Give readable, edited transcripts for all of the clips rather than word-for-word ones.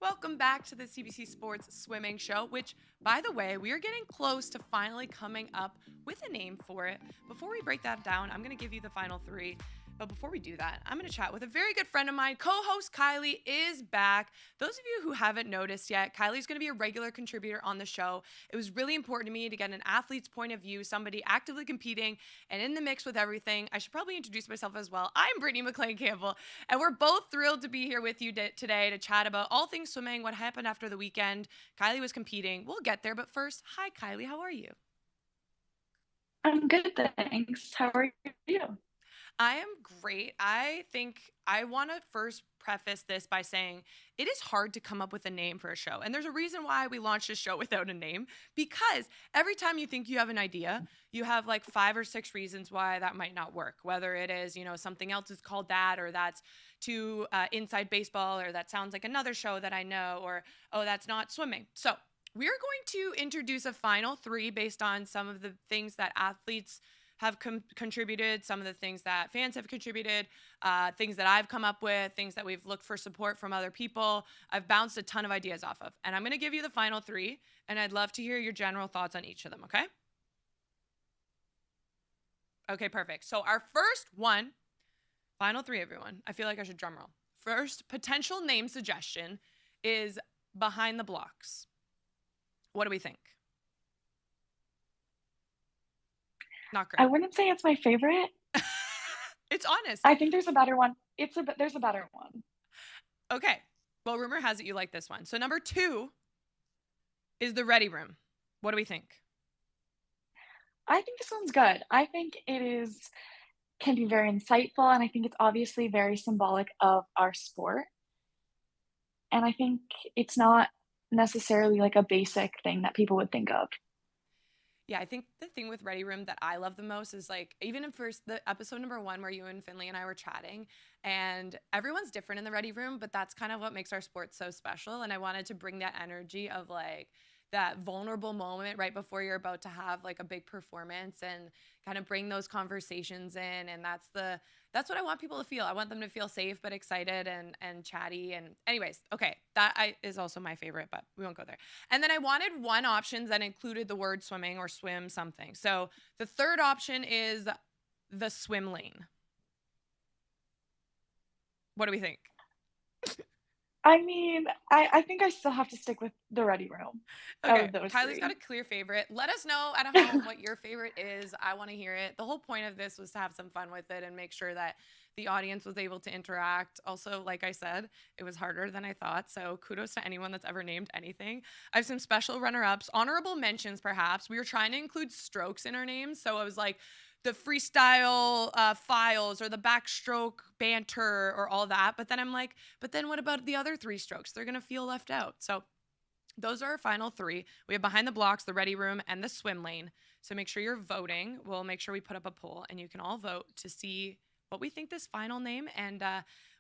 Welcome back to the CBC Sports Swimming Show, which, by the way, we are getting close to finally coming up with a name for it. Before we break that down, I'm going to give you the final three. But before we do that, I'm going to chat with a very good friend of mine. Co-host Kylie is back. Those of you who haven't noticed yet, Kylie's going to be a regular contributor on the show. It was really important to me to get an athlete's point of view, somebody actively competing and in the mix with everything. I should probably introduce myself as well. I'm Britt MacLean Campbell, and we're both thrilled to be here with you today to chat about all things swimming, what happened after the weekend. Kylie was competing. We'll get there, but first, hi Kylie, how are you? I'm good, thanks. How are you? I am great. I think I want to first preface this by saying it is hard to come up with a name for a show. And there's a reason why we launched a show without a name, because every time you think you have an idea, you have like 5 or 6 reasons why that might not work. Whether it is, something else is called that, or that's too inside baseball, or that sounds like another show that I know, or, oh, that's not swimming. So we're going to introduce a final three based on some of the things that athletes have contributed, some of the things that fans have contributed, things that I've come up with, things that we've looked for support from other people. I've bounced a ton of ideas off of. And I'm going to give you the final three, and I'd love to hear your general thoughts on each of them, okay? Okay, perfect. So our first one, final three, everyone. I feel like I should drum roll. First potential name suggestion is Behind the Blocks. What do we think? Not I great. wouldn't say it's my favorite. It's honest. I think there's a better one. There's a better one. Okay. Well, rumor has it you like this one. So number 2 is the Ready Room. What do we think? I think this one's good. I think it is can be very insightful, and I think it's obviously very symbolic of our sport. And I think it's not necessarily like a basic thing that people would think of. Yeah, I think the thing with Ready Room that I love the most is like even in first the episode number 1 where you and Finley and I were chatting, and everyone's different in the Ready Room, but that's kind of what makes our sport so special. And I wanted to bring that energy of like that vulnerable moment right before you're about to have like a big performance, and kind of bring those conversations in. And that's what I want people to feel. I want them to feel safe but excited and chatty. And anyways, okay, is also my favorite, but we won't go there. And then I wanted one option that included the word swimming or swim something. So the third option is the swim lane. What do we think? I mean, I think I still have to stick with the Ready Room out Okay, of those Kylie's got three. a clear favorite. Let us know at home what your favorite is. I want to hear it. The whole point of this was to have some fun with it and make sure that the audience was able to interact. Also, like I said, it was harder than I thought. So kudos to anyone that's ever named anything. I have some special runner-ups, honorable mentions perhaps. We were trying to include strokes in our names. So I was like, the freestyle files or the backstroke banter or all that. But then I'm like, but then what about the other 3 strokes? They're going to feel left out. So those are our final 3. We have Behind the Blocks, the Ready Room, and the Swim Lane. So make sure you're voting. We'll make sure we put up a poll, and you can all vote to see what we think this final name. And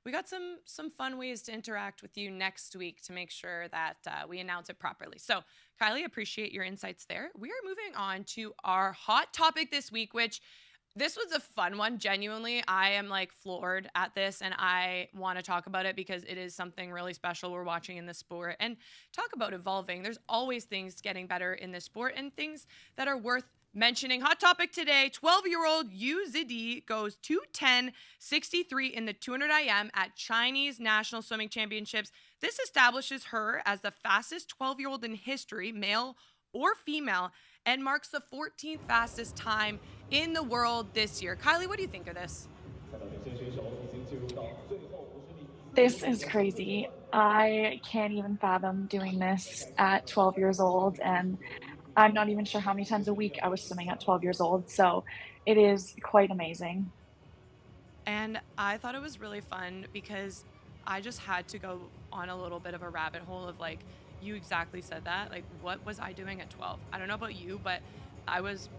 we got some fun ways to interact with you next week to make sure that we announce it properly. So Kylie, appreciate your insights there. We are moving on to our hot topic this week, which this was a fun one. Genuinely, I am like floored at this, and I want to talk about it because it is something really special we're watching in the sport. And talk about evolving. There's always things getting better in this sport and things that are worth mentioning. Hot topic today, 12-year-old Yu Zidi goes 2:10.63 in the 200 IM at Chinese National Swimming Championships. This establishes her as the fastest 12-year-old in history, male or female, and marks the 14th fastest time in the world this year. Kylie, what do you think of this? This is crazy. I can't even fathom doing this at 12 years old, and I'm not even sure how many times a week I was swimming at 12 years old. So it is quite amazing. And I thought it was really fun because I just had to go on a little bit of a rabbit hole of like, you exactly said that. Like, what was I doing at 12? I don't know about you, but I was,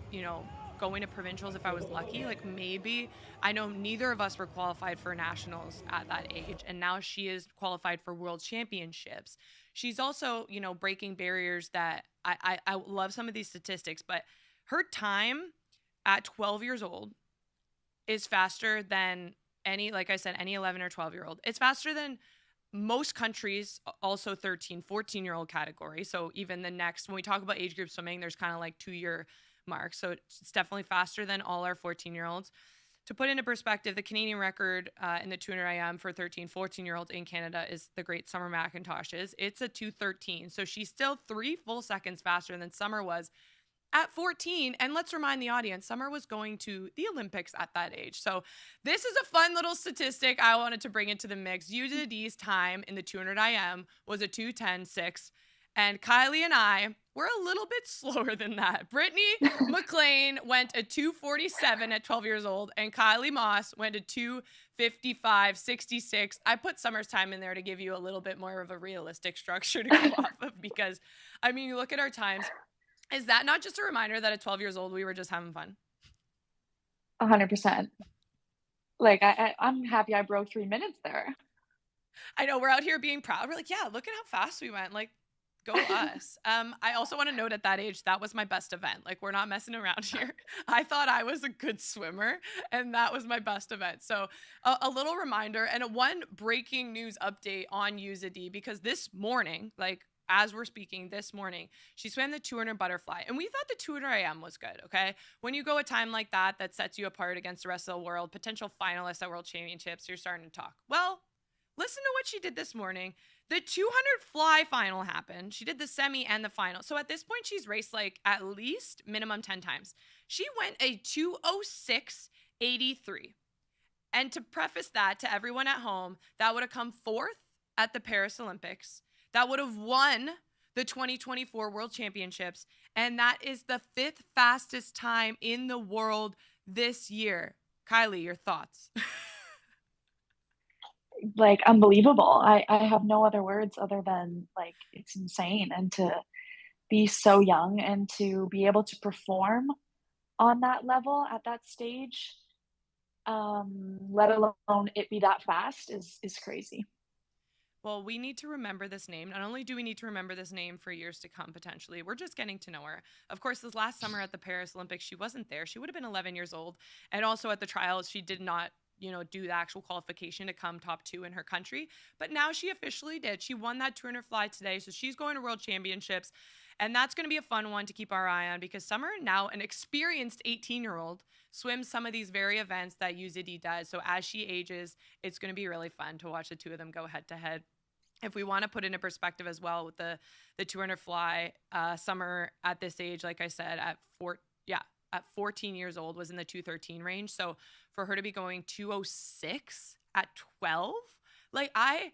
going to provincials if I was lucky. Like, maybe, I know neither of us were qualified for nationals at that age. And now she is qualified for world championships. She's also, breaking barriers that I love some of these statistics, but her time at 12 years old is faster than any, like I said, any 11 or 12-year-old. It's faster than most countries also 13, 14-year-old category. So even the next, when we talk about age group swimming, there's kind of like 2-year marks. So it's definitely faster than all our 14-year-olds. To put into perspective, the Canadian record in the 200 IM for 13, 14-year-olds in Canada is the great Summer McIntosh's. It's a 2:13. So she's still 3 full seconds faster than Summer was at 14. And let's remind the audience, Summer was going to the Olympics at that age. So this is a fun little statistic I wanted to bring into the mix. Yu Zidi's time in the 200 IM was a 2:10.6. And Kylie and I were a little bit slower than that. Brittany MacLean went a 2:47 at 12 years old, and Kylie Masse went a 2:55.66. I put Summer's time in there to give you a little bit more of a realistic structure to go off of, because, I mean, you look at our times. Is that not just a reminder that at 12 years old, we were just having fun? 100%. Like, I'm happy I broke 3 minutes there. I know, we're out here being proud. We're like, yeah, look at how fast we went. Like, go us. I also want to note, at that age, that was my best event. Like, we're not messing around here. I thought I was a good swimmer, and that was my best event. So a little reminder, and one breaking news update on Yu Zidi, because this morning, like, as we're speaking this morning, she swam the 200 butterfly, and we thought the 200 IM was good. Okay, when you go a time like that, that sets you apart against the rest of the world, potential finalists at world championships, you're starting to talk. Well, listen to what she did this morning. The 200 fly final happened. She did the semi and the final. So at this point, she's raced like at least minimum 10 times. She went a 2:06.83. And to preface that to everyone at home, that would have come fourth at the Paris Olympics. That would have won the 2024 World Championships. And that is the 5th fastest time in the world this year. Kylie, your thoughts? Like, unbelievable. I have no other words other than, like, it's insane. And to be so young and to be able to perform on that level at that stage, let alone it be that fast, is crazy. Well, we need to remember this name. Not only do we need to remember this name for years to come, potentially, we're just getting to know her. Of course, this last summer at the Paris Olympics, she wasn't there. She would have been 11 years old. And also at the trials, she did not, do the actual qualification to come top 2 in her country. But now she officially did. She won that 200 fly today. So she's going to world championships. And that's going to be a fun one to keep our eye on, because Summer, now an experienced 18-year-old, swims some of these very events that Yu Zidi does. So as she ages, it's going to be really fun to watch the two of them go head to head. If we want to put into perspective as well with the 200 fly, Summer at this age, like I said, at 14 years old, was in the 2:13 range. So for her to be going 2:06 at 12, like, I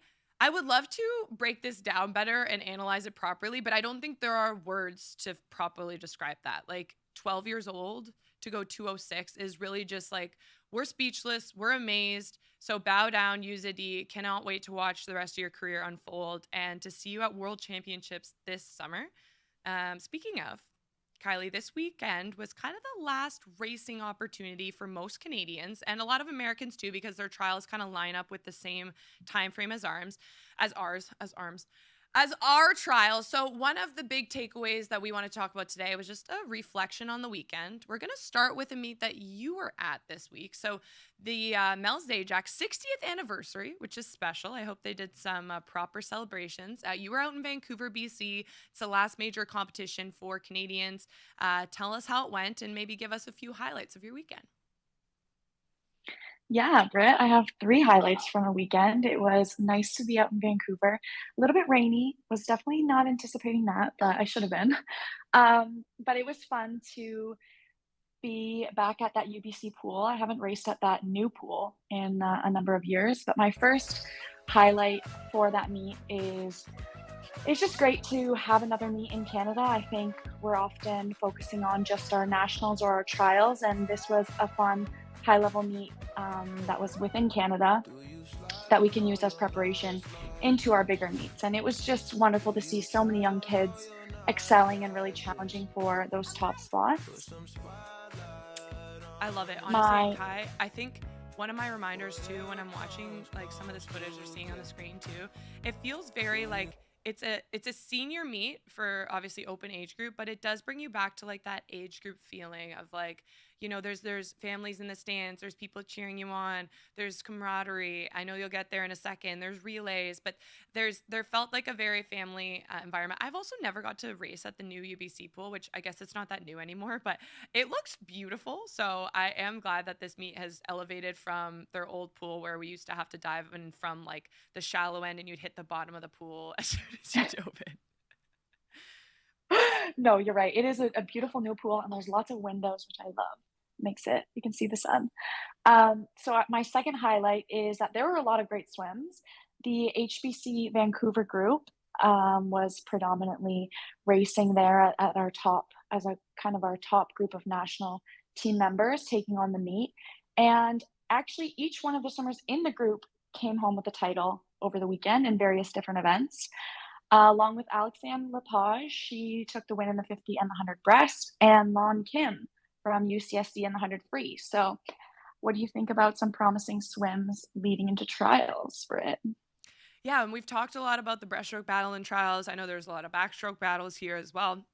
would love to break this down better and analyze it properly, but I don't think there are words to properly describe that. Like, 12 years old to go 2:06 is really just like, we're speechless, we're amazed. So bow down, Yu Zidi. Cannot wait to watch the rest of your career unfold and to see you at World Championships this summer. Speaking of, Kylie, this weekend was kind of the last racing opportunity for most Canadians, and a lot of Americans too, because their trials kind of line up with the same time frame as our trials. So one of the big takeaways that we want to talk about today was just a reflection on the weekend. We're going to start with a meet that you were at this week. So the Mel Zajac 60th anniversary, which is special. I hope they did some proper celebrations. You were out in Vancouver, BC. It's the last major competition for Canadians. Tell us how it went and maybe give us a few highlights of your weekend. Yeah, Britt, I have 3 highlights from the weekend. It was nice to be out in Vancouver. A little bit rainy, was definitely not anticipating that, but I should have been. But it was fun to be back at that UBC pool. I haven't raced at that new pool in a number of years, but my first highlight for that meet is it's just great to have another meet in Canada. I think we're often focusing on just our nationals or our trials, and this was a fun high-level meet that was within Canada that we can use as preparation into our bigger meets. And it was just wonderful to see so many young kids excelling and really challenging for those top spots. I love it. Honestly, Kai, I think one of my reminders too, when I'm watching like some of this footage you're seeing on the screen too, it feels very like it's a senior meet for obviously open age group, but it does bring you back to like that age group feeling of like, there's families in the stands, there's people cheering you on, there's camaraderie. I know you'll get there in a second. There's relays, but there felt like a very family environment. I've also never got to race at the new UBC pool, which I guess it's not that new anymore, but it looks beautiful. So I am glad that this meet has elevated from their old pool where we used to have to dive in from like the shallow end and you'd hit the bottom of the pool as soon as you dove in. No, you're right. It is a beautiful new pool, and there's lots of windows, which I love. Makes it you can see the sun. My second highlight is that there were a lot of great swims. The HBC Vancouver group was predominantly racing there at our top as a kind of our top group of national team members taking on the meet. And actually, each one of the swimmers in the group came home with a title over the weekend in various different events. Along with Alexandre Lepage, she took the win in the 50 and the 100 breast, and Lon Kim from UCSD in the 100 free. So, what do you think about some promising swims leading into trials for it? Yeah, and we've talked a lot about the breaststroke battle in trials. I know there's a lot of backstroke battles here as well.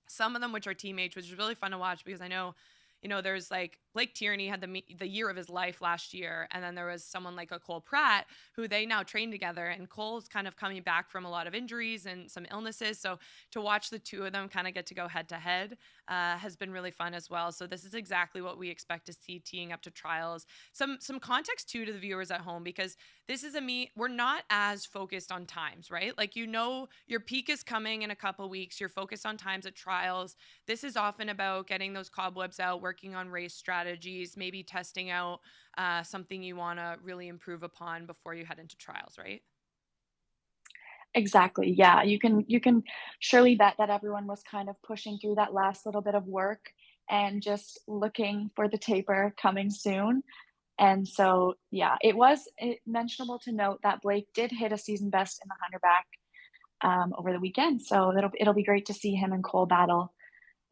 Some of them which are teammates, which is really fun to watch because I know, there's like Blake Tierney had the year of his life last year, and then there was someone like a Cole Pratt who they now train together, and Cole's kind of coming back from a lot of injuries and some illnesses. So to watch the two of them kind of get to go head to head has been really fun as well. So this is exactly what we expect to see teeing up to trials. Some context too to the viewers at home because this is a meet we're not as focused on times, right? Like your peak is coming in a couple weeks. You're focused on times at trials. This is often about getting those cobwebs out, working on race strategies, maybe testing out something you want to really improve upon before you head into trials, right? Exactly. Yeah, you can surely bet that everyone was kind of pushing through that last little bit of work and just looking for the taper coming soon. And so, yeah, mentionable to note that Blake did hit a season best in the 100 back over the weekend. So it'll be great to see him and Cole battle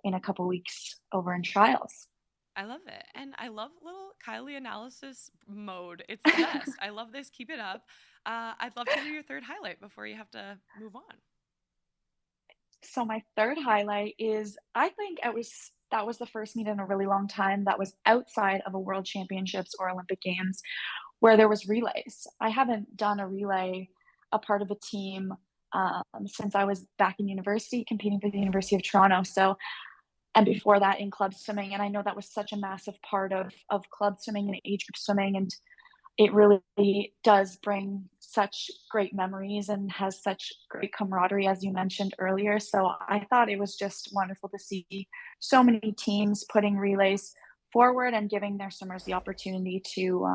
in a couple weeks over in trials. I love it. And I love little Kylie analysis mode. It's the best. I love this. Keep it up. I'd love to hear your third highlight before you have to move on. So my third highlight is I think that was the first meet in a really long time that was outside of a world championships or Olympic Games where there was relays. I haven't done a relay, a part of a team since I was back in university competing for the University of Toronto. So and before that in club swimming, and I know that was such a massive part of club swimming and age group swimming, and it really does bring such great memories and has such great camaraderie, as you mentioned earlier. So I thought it was just wonderful to see so many teams putting relays forward and giving their swimmers the opportunity to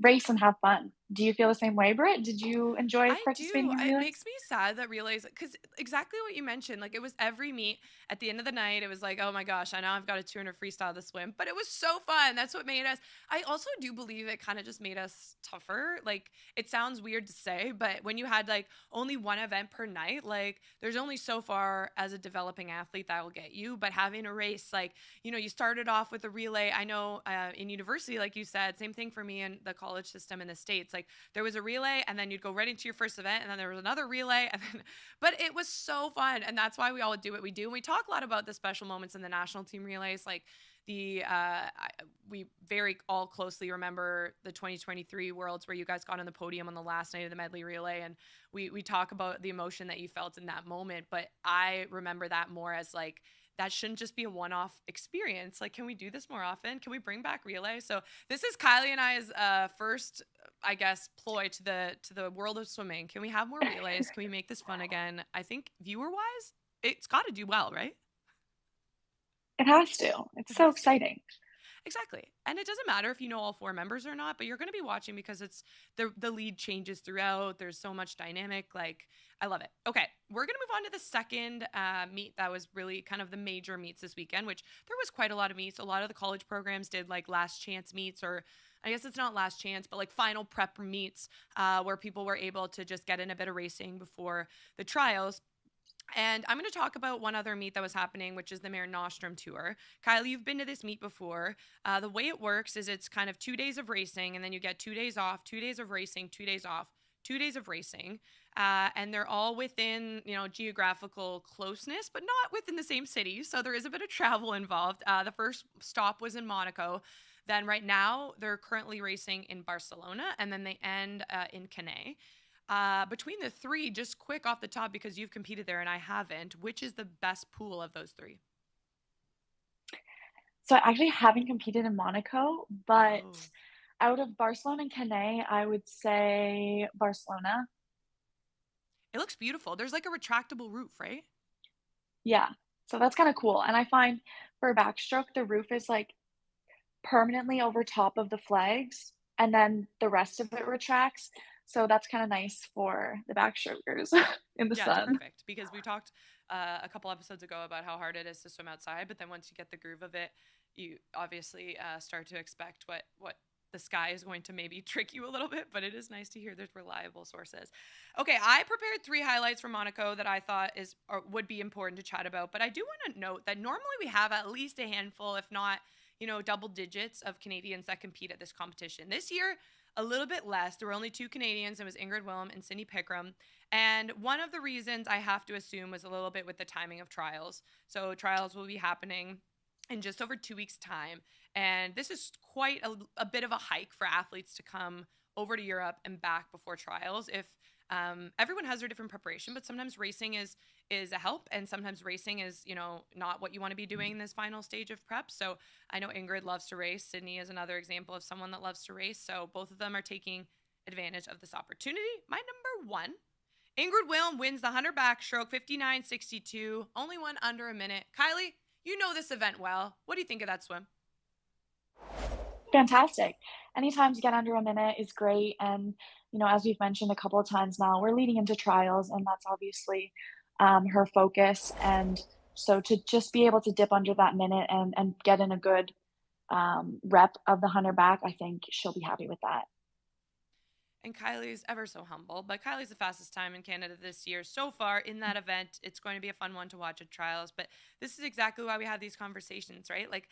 race and have fun. Do you feel the same way, Britt? Did you enjoy I do. participating in It relays? makes me sad that relays, because exactly what you mentioned, like it was every meet at the end of the night. It was like, oh my gosh, I know I've got a 200 freestyle to swim, but it was so fun. That's what made us. I also do believe it kind of just made us tougher. Like it sounds weird to say, but when you had like only one event per night, like there's only so far as a developing athlete that will get you. But having a race, like, you started off with a relay. I know in university, like you said, same thing for me in the college system in the States. Like there was a relay and then you'd go right into your first event and then there was another relay and then but it was so fun and that's why we all do what we do. And we talk a lot about the special moments in the national team relays like we very all closely remember the 2023 worlds where you guys got on the podium on the last night of the medley relay and we talk about the emotion that you felt in that moment, but I remember that more as like that shouldn't just be a one-off experience. Like, can we do this more often? Can we bring back relay? So this is Kylie and I's first, I guess, ploy to the world of swimming. Can we have more relays? Can we make this fun again? I think viewer-wise, it's got to do well, right? It has to. It's It so has to. exciting. Exactly. And it doesn't matter if you know all four members or not, but you're going to be watching because it's the lead changes throughout. There's so much dynamic. Like, I love it. Okay. We're going to move on to the second meet that was really kind of the major meets this weekend, which there was quite a lot of meets. A lot of the college programs did like last chance meets, or I guess it's not last chance, but like final prep meets where people were able to just get in a bit of racing before the trials. And I'm going to talk about one other meet that was happening, which is the Mare Nostrum Tour. Kylie, you've been to this meet before. The way it works is it's kind of 2 days of racing, and then you get 2 days off, 2 days of racing, 2 days off, 2 days of racing, and they're all within, geographical closeness, but not within the same city. So there is a bit of travel involved. The first stop was in Monaco. Then right now they're currently racing in Barcelona, and then they end in Cannes. Between the three, just quick off the top, because you've competed there and I haven't, which is the best pool of those three? So I actually haven't competed in Monaco, but Oh, out of Barcelona and Cannes, I would say Barcelona. it looks beautiful. There's like a retractable roof, right? Yeah. So that's kind of cool. And I find for backstroke, the roof is like permanently over top of the flags, and then the rest of it retracts. So that's kind of nice for the backstrokers in the Yeah, it's sun. perfect because we talked a couple episodes ago about how hard it is to swim outside, but then once you get the groove of it, you obviously start to expect what the sky is going to maybe trick you a little bit. But it is nice to hear there's reliable sources. Okay, I prepared three highlights from Monaco that I thought is or would be important to chat about, but I do want to note that normally we have at least a handful, if not double digits of Canadians that compete at this competition. This year, a little bit less. There were only two Canadians. It was Ingrid Willem and Cindy Pickram. And one of the reasons I have to assume was a little bit with the timing of trials. So trials will be happening in just over 2 weeks' time. And this is quite a bit of a hike for athletes to come over to Europe and back before trials. If everyone has their different preparation, but sometimes racing is a help, and sometimes racing is not what you want to be doing in this final stage of prep. So I know Ingrid loves to race. Sydney is another example of someone that loves to race. So both of them are taking advantage of this opportunity. My number one, Ingrid Willem wins the 100 backstroke, 59.62, only one under a minute. Kylie, you know this event well. What do you think of that swim? Fantastic. Anytime to get under a minute is great. And, as we've mentioned a couple of times now, we're leading into trials, and that's obviously her focus. And so to just be able to dip under that minute and get in a good rep of the hunter back, I think she'll be happy with that. And Kylie's ever so humble, but Kylie's the fastest time in Canada this year so far in that event. It's going to be a fun one to watch at trials, but this is exactly why we have these conversations, right? Like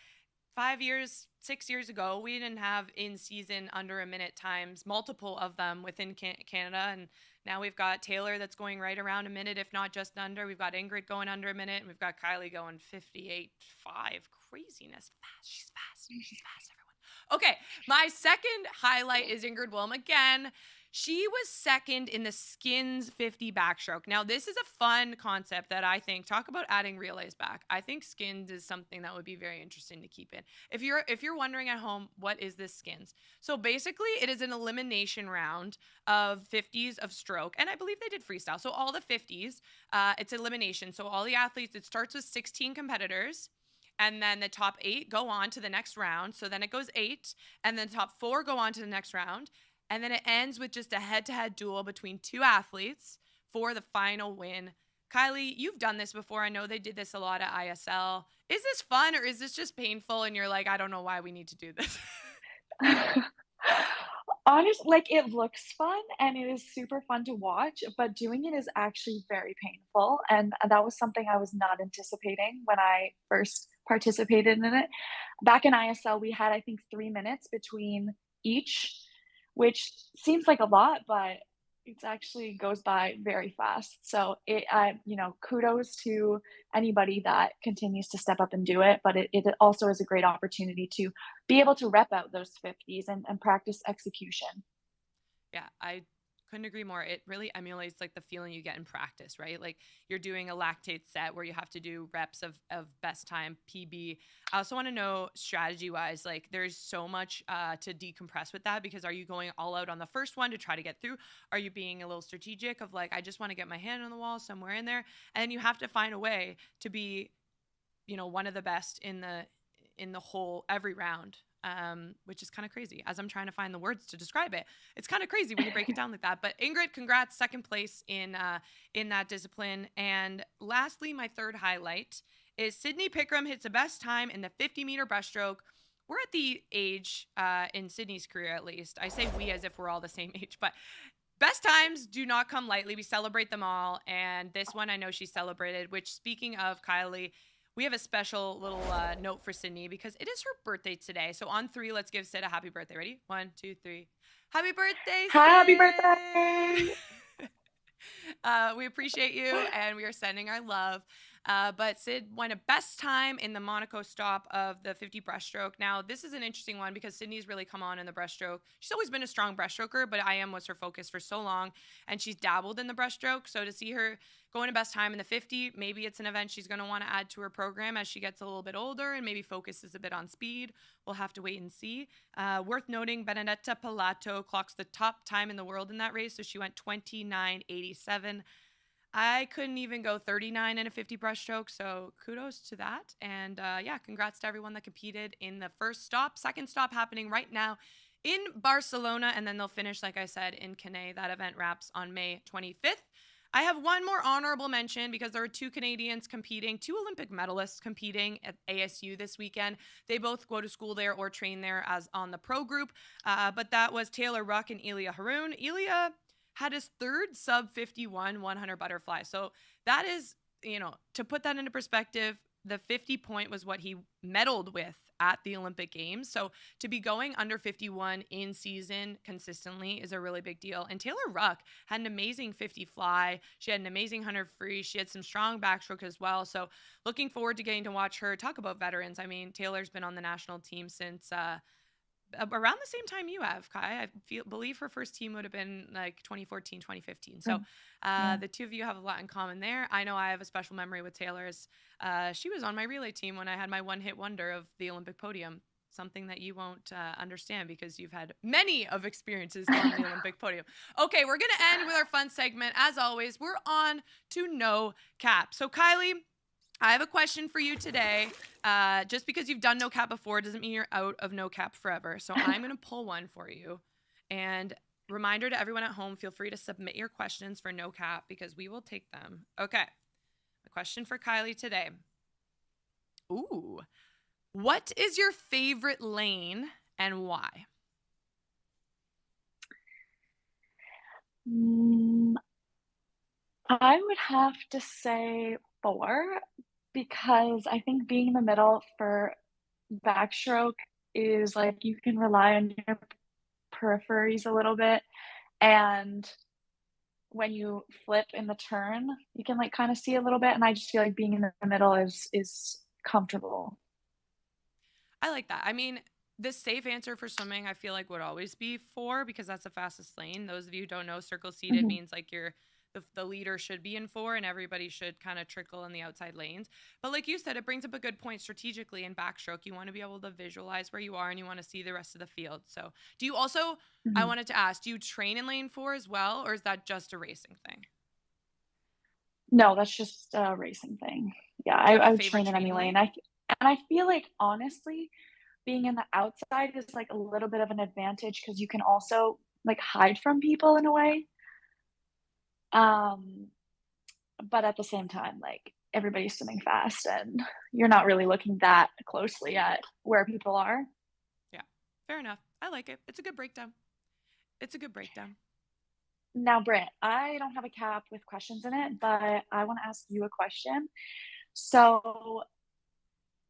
5 years, 6 years ago, we didn't have in season under a minute times, multiple of them within Canada. And now we've got Taylor that's going right around a minute, if not just under. We've got Ingrid going under a minute, and we've got Kylie going 58.5. Craziness. Fast. She's fast. She's fast, everyone. Okay, my second highlight is Ingrid Willem again. She was second in the skins 50 backstroke. Now, this is a fun concept that I think, talk about adding relays back. I think skins is something that would be very interesting to keep in. If you're wondering at home, what is this skins? So basically, it is an elimination round of 50s of stroke, and I believe they did freestyle. So all the 50s, it's elimination. So all the athletes, it starts with 16 competitors. And then the top 8 go on to the next round. So then it goes 8, and then the top 4 go on to the next round. And then it ends with just a head-to-head duel between two athletes for the final win. Kylie, you've done this before. I know they did this a lot at ISL. Is this fun, or is this just painful and you're like, I don't know why we need to do this? Honestly, like, it looks fun and it is super fun to watch, but doing it is actually very painful. And that was something I was not anticipating when I first participated in it. Back in ISL, we had, I think, 3 minutes between each, which seems like a lot, but it actually goes by very fast. So kudos to anybody that continues to step up and do it. But it also is a great opportunity to be able to rep out those 50s and practice execution. Yeah, I couldn't agree more. It really emulates like the feeling you get in practice, right? Like you're doing a lactate set where you have to do reps of best time PB. I also want to know strategy wise, like there's so much to decompress with that, because are you going all out on the first one to try to get through? Are you being a little strategic of like, I just want to get my hand on the wall somewhere in there? And you have to find a way to be, one of the best in the whole every round, which is kind of crazy as I'm trying to find the words to describe it. It's kind of crazy when you break it down like that. But Ingrid, congrats, second place in that discipline. And lastly, my third highlight is Sydney Pickram hits the best time in the 50-meter breaststroke. We're at the age in Sydney's career, at least. I say we as if we're all the same age, but best times do not come lightly. We celebrate them all. And this one I know she celebrated, which, speaking of Kylie, we have a special little note for Sydney because it is her birthday today. So on 3, let's give Sid a happy birthday. Ready? 1, 2, 3. Happy birthday, Happy birthday! Sid! We appreciate you, and we are sending our love. But Sid won a best time in the Monaco stop of the 50 breaststroke. Now, this is an interesting one because Sydney's really come on in the breaststroke. She's always been a strong breaststroker, but IM was her focus for so long, and she's dabbled in the breaststroke. So to see her going to best time in the 50, maybe it's an event she's going to want to add to her program as she gets a little bit older and maybe focuses a bit on speed. We'll have to wait and see. Worth noting, Benedetta Pilato clocks the top time in the world in that race, so she went 29:87. I couldn't even go 39 in a 50 breaststroke, so kudos to that. And yeah, congrats to everyone that competed in the first stop. Second stop happening right now in Barcelona, and then they'll finish, like I said, in Cannes. That event wraps on May 25th. I have one more honorable mention because there are two Canadians competing, two Olympic medalists competing at ASU this weekend. They both go to school there or train there as on the pro group, but that was Taylor Ruck and Ilya Haroun. Ilya had his third sub 51 100 butterfly. So that is, to put that into perspective, the 50 point was what he medaled with at the Olympic Games. So to be going under 51 in season consistently is a really big deal. And Taylor Ruck had an amazing 50 fly. She had an amazing 100 free. She had some strong backstroke as well. So looking forward to getting to watch her talk about veterans. I mean, Taylor's been on the national team since around the same time you have, Kai. I believe her first team would have been like 2014, 2015. So the two of you have a lot in common there. I know I have a special memory with Taylor's. She was on my relay team when I had my one-hit wonder of the Olympic podium, something that you won't understand because you've had many of experiences on the Olympic podium. Okay, we're going to end with our fun segment. As always, we're on to No Cap. So Kylie, I have a question for you today. Just because you've done no cap before doesn't mean you're out of no cap forever. So I'm going to pull one for you. And reminder to everyone at home, feel free to submit your questions for no cap because we will take them. Okay. A question for Kylie today. Ooh. What is your favorite lane and why? I would have to say 4 because I think being in the middle for backstroke is like you can rely on your peripheries a little bit, and when you flip in the turn, you can like kind of see a little bit, and I just feel like being in the middle is comfortable. I like that. I mean, the safe answer for swimming, I feel like would always be 4 because that's the fastest lane. Those of you who don't know, circle seated Mhm. means like the leader should be in 4 and everybody should kind of trickle in the outside lanes. But like you said, it brings up a good point strategically in backstroke. You want to be able to visualize where you are and you want to see the rest of the field. So do you also, I Mhm. wanted to ask, do you train in lane 4 as well, or is that just a racing thing? No, that's just a racing thing. Yeah, Do you have I a would favorite train in any training lane. lane? And I feel like honestly, being in the outside is like a little bit of an advantage because you can also like hide from people in a way. Um, but at the same time, like everybody's swimming fast and you're not really looking that closely at where people are. Yeah, fair enough. I like it. It's a good breakdown. It's a good breakdown. Now, Britt, I don't have a cap with questions in it, but I want to ask you a question. So,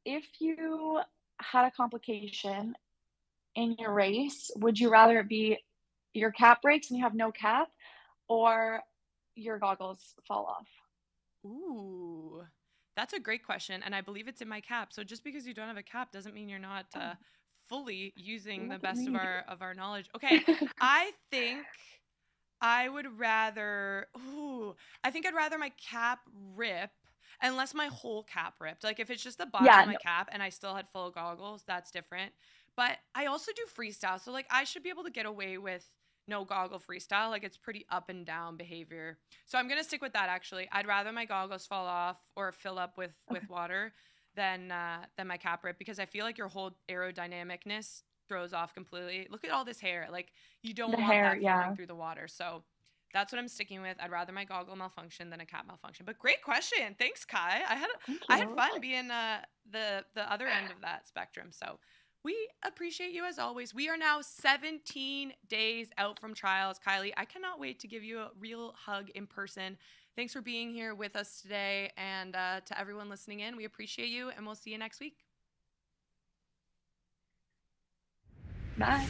if you had a complication in your race, would you rather it be your cap breaks and you have no cap or your goggles fall off? Ooh, that's a great question, and I believe it's in my cap. So just because you don't have a cap doesn't mean you're not Oh, fully using the look at best me. of our knowledge. Okay, I think I would rather. Ooh, I think I'd rather my cap rip. Unless my whole cap ripped. Like if it's just the bottom of Yeah, my no, cap and I still had full goggles, that's different. But I also do freestyle. So like I should be able to get away with no goggle freestyle. Like it's pretty up and down behavior. So I'm gonna stick with that actually. I'd rather my goggles fall off or fill up okay. with water than my cap rip because I feel like your whole aerodynamicness throws off completely. Look at all this hair. Like you The don't want hair, that flowing yeah. through the water. So that's what I'm sticking with. I'd rather my goggle malfunction than a cap malfunction. But great question. Thanks, Kai. Thank I had you. fun being the other end of that spectrum. So we appreciate you as always. We are now 17 days out from trials. Kylie, I cannot wait to give you a real hug in person. Thanks for being here with us today. And to everyone listening in, we appreciate you and we'll see you next week. Bye.